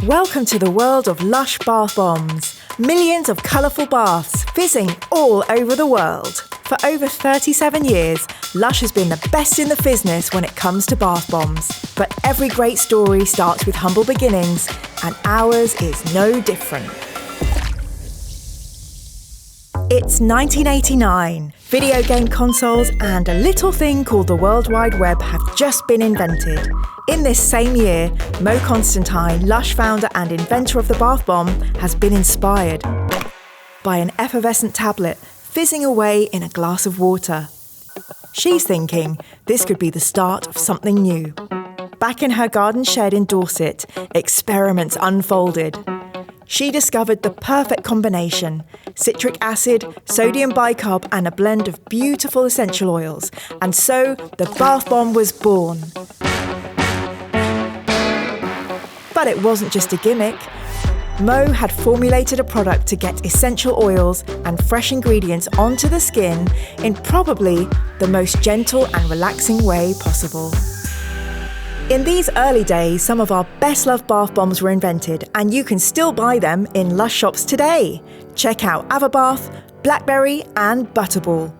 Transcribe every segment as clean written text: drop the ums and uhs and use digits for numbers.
Welcome to the world of Lush Bath Bombs. Millions of colourful baths fizzing all over the world. For over 37 years, Lush has been the best in the fizzness when it comes to bath bombs. But every great story starts with humble beginnings, and ours is no different. It's 1989. Video game consoles and a little thing called the World Wide Web have just been invented. In this same year, Mo Constantine, Lush founder and inventor of the bath bomb, has been inspired by an effervescent tablet fizzing away in a glass of water. She's thinking this could be the start of something new. Back in her garden shed in Dorset, experiments unfolded. She discovered the perfect combination: citric acid, sodium bicarb, and a blend of beautiful essential oils. And so the bath bomb was born. But it wasn't just a gimmick. Mo had formulated a product to get essential oils and fresh ingredients onto the skin in probably the most gentle and relaxing way possible. In these early days, some of our best-loved bath bombs were invented, and you can still buy them in Lush shops today. Check out Avabath, Blackberry and Butterball.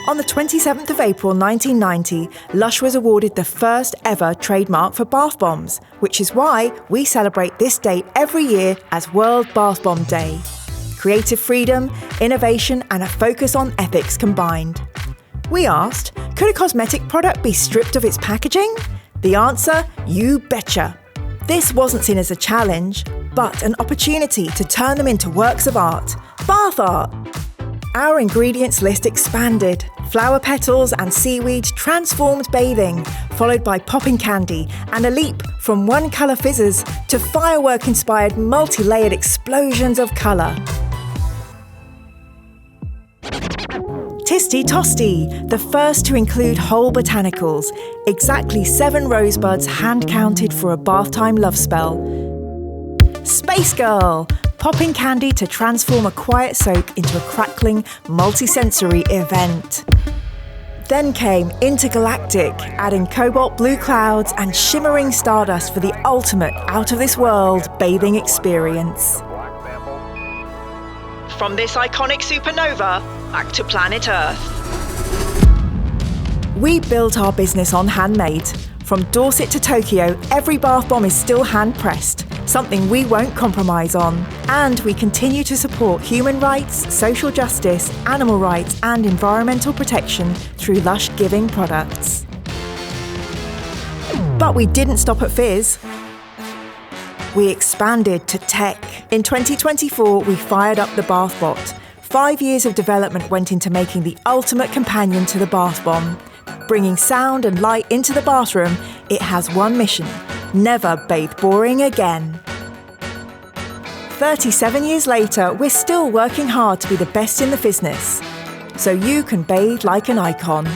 On the 27th of April 1990, Lush was awarded the first ever trademark for bath bombs, which is why we celebrate this date every year as World Bath Bomb Day. Creative freedom, innovation and a focus on ethics combined. We asked, could a cosmetic product be stripped of its packaging? The answer, you betcha. This wasn't seen as a challenge, but an opportunity to turn them into works of art. Bath art! Our ingredients list expanded. Flower petals and seaweed transformed bathing, followed by popping candy and a leap from one-colour fizzes to firework-inspired multi-layered explosions of colour. Tisty Tosty, the first to include whole botanicals, exactly 7 rosebuds hand-counted for a bath time love spell. Space Girl, popping candy to transform a quiet soak into a crackling, multi-sensory event. Then came Intergalactic, adding cobalt blue clouds and shimmering stardust for the ultimate out-of-this-world bathing experience. From this iconic supernova, back to planet Earth. We built our business on handmade. From Dorset to Tokyo, every bath bomb is still hand-pressed, something we won't compromise on. And we continue to support human rights, social justice, animal rights and environmental protection through Lush Giving products. But we didn't stop at fizz. We expanded to tech. In 2024, we fired up the BathBot. 5 years of development went into making the ultimate companion to the bath bomb. Bringing sound and light into the bathroom, it has one mission: never bathe boring again. 37 years later, we're still working hard to be the best in the fizzness, so you can bathe like an icon.